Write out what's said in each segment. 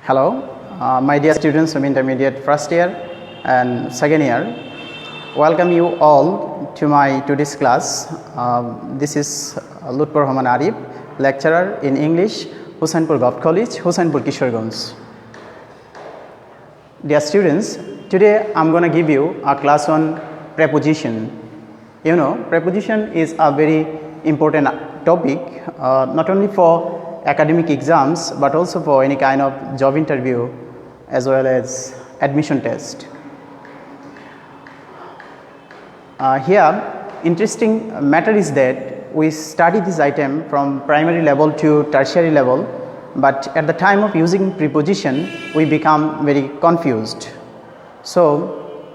Hello, my dear students of intermediate first year and second year. Welcome you all to my today's class. This is Lutfur Rahman Arif, lecturer in English, Husainpur Gulf College, Husainpur Kishoreganj. Dear students, today I'm going to give you a class on preposition. You know, preposition is a very important topic, not only for academic exams but also for any kind of job interview as well as admission test. Here interesting matter is that we study this item from primary level to tertiary level, but at the time of using preposition we become very confused. So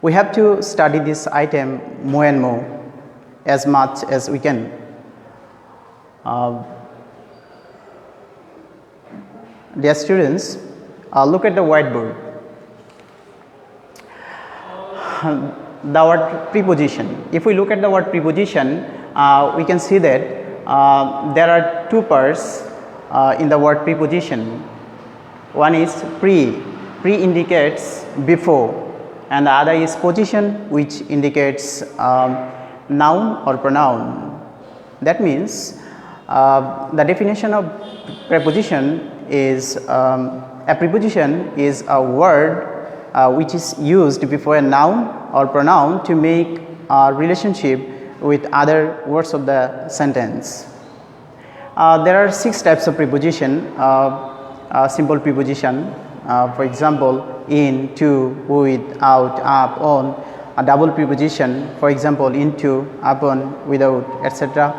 we have to study this item more and more as much as we can. Dear students, look at the whiteboard. The word preposition. If we look at the word preposition, we can see that there are two parts in the word preposition. One is pre. Pre indicates before, and the other is position, which indicates noun or pronoun. That means the definition of preposition is a preposition is a word which is used before a noun or pronoun to make a relationship with other words of the sentence. There are 6 types of preposition. Simple preposition, for example, in, to, with, out, up, on. A double preposition, for example, into, upon, without, etc.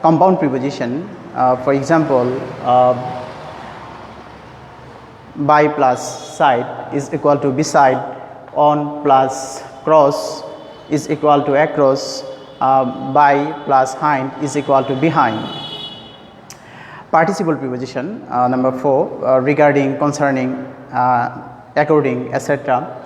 Compound preposition, for example, by plus side is equal to beside, on plus cross is equal to across, by plus hind is equal to behind. Participle preposition, number 4, regarding, concerning, according, etc.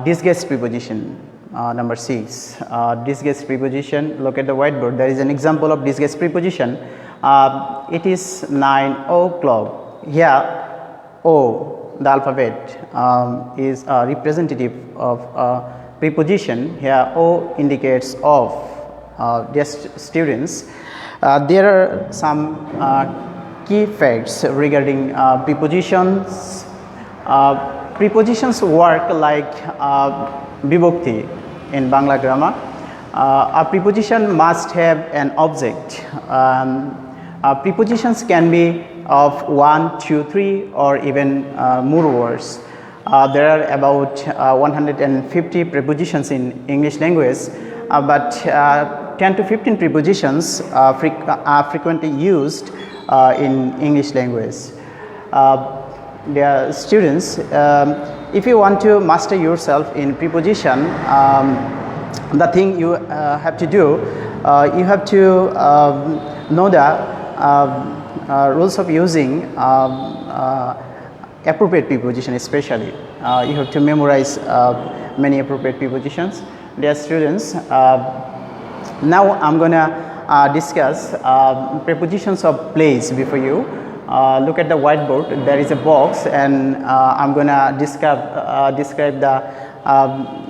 Disguised preposition, number 6. Disguised preposition, look at the whiteboard. There is an example of disguised preposition. It is 9 o'clock. Here O, the alphabet, is a representative of preposition. Here O indicates of. Dear students, there are some key facts regarding prepositions. Prepositions work like vibhakti in Bangla grammar. A preposition must have an object. Prepositions can be of 1, 2, 3 or even more words. There are about 150 prepositions in English language, but 10 to 15 prepositions are frequently used in English language. Dear students, if you want to master yourself in preposition, the thing you have to do, you have to know the rules of using appropriate preposition. Especially you have to memorize many appropriate prepositions. Dear students, now I'm gonna discuss prepositions of place before you. Look at the whiteboard. There is a box, and I'm gonna describe the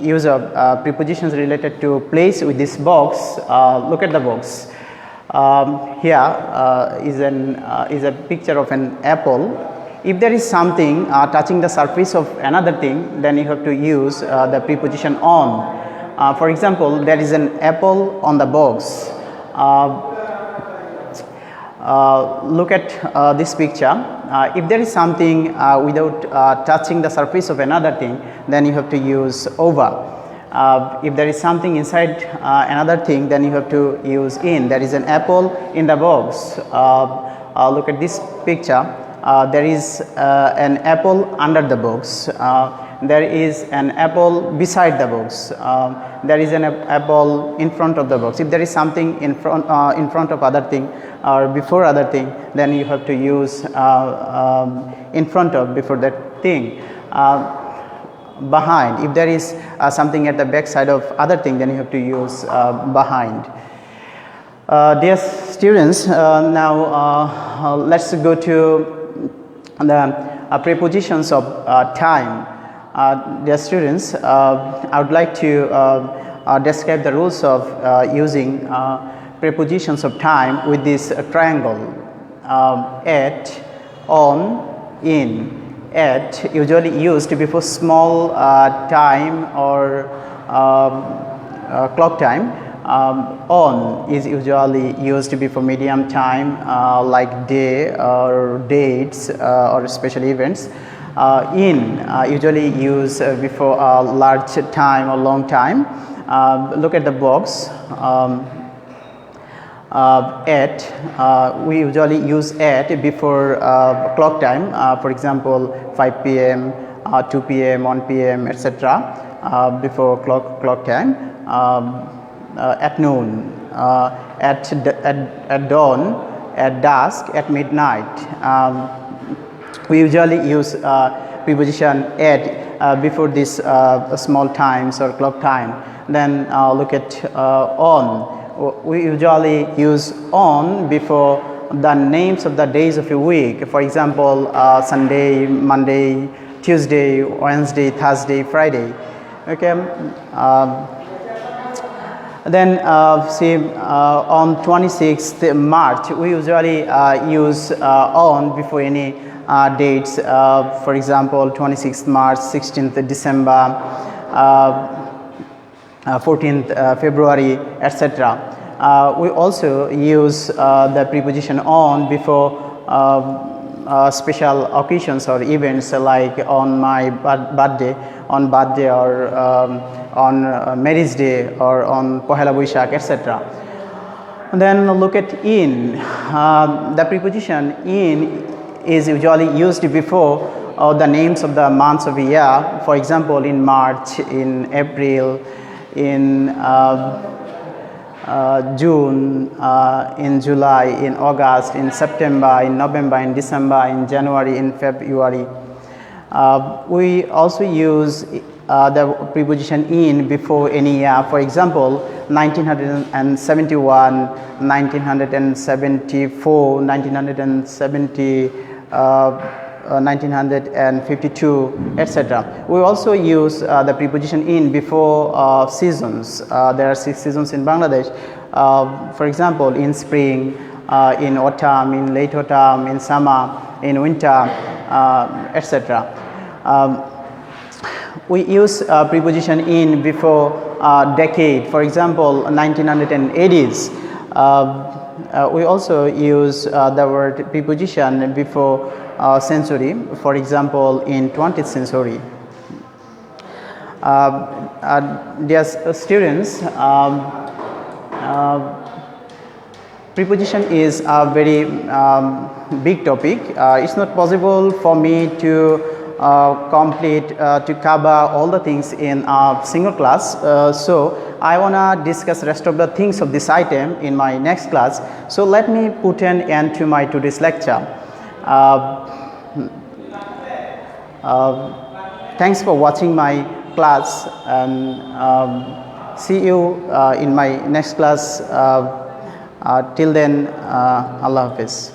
use of prepositions related to place with this box. Look at the box. Here is a picture of an apple. If there is something touching the surface of another thing, then you have to use the preposition on. For example, there is an apple on the box. Look at this picture. If there is something without touching the surface of another thing, then you have to use over. If there is something inside another thing, then you have to use in. There is an apple in the box. Look at this picture. There is an apple under the box. There is an apple beside the box. There is an apple in front of the box. If there is something in front of other thing or before other thing, then you have to use in front of before that thing. Behind. If there is something at the back side of other thing, then you have to use behind. Dear students, now let's go to the prepositions of time. Dear students, I would like to describe the rules of using prepositions of time with this triangle. At, on, in. At usually used before small time or clock time. On is usually used before medium time like day or dates or special events. In usually used before a large time or long time. Look at the box. At, we usually use at before clock time, for example 5 p.m., 2 p.m., 1 p.m., etc. Before clock time. At noon, at dawn, at dusk, at midnight. We usually use preposition at before these small times or clock time. Then look at on. We usually use on before the names of the days of a week. For example, Sunday, Monday, Tuesday, Wednesday, Thursday, Friday. Okay. Then see on 26th March we usually use on before any dates. For example, 26th March, 16th December, 14th February, etc. We also use the preposition on before special occasions or events like on my birthday, or on marriage day, or on Pohela Boishakh, etc. Then look at in. The preposition in is usually used before the names of the months of a year. For example, in March, in April, in June, in July, in August, in September, in November, in December, in January, in February. We also use the preposition in before any year. For example, 1971, 1974, 1952, etc. We also use the preposition in before seasons. There are 6 seasons in Bangladesh. For example, in spring, in autumn, in late autumn, in summer, in winter, etc. We use preposition in before decade. For example, 1980s. We also use the word preposition before century. For example, in 20th century. Dear students, preposition is a very big topic. It's not possible for me to cover all the things in a single class. So I wanna discuss rest of the things of this item in my next class. So let me put an end to my today's lecture. Thanks for watching my class, and see you in my next class. Till then, Allah Hafiz.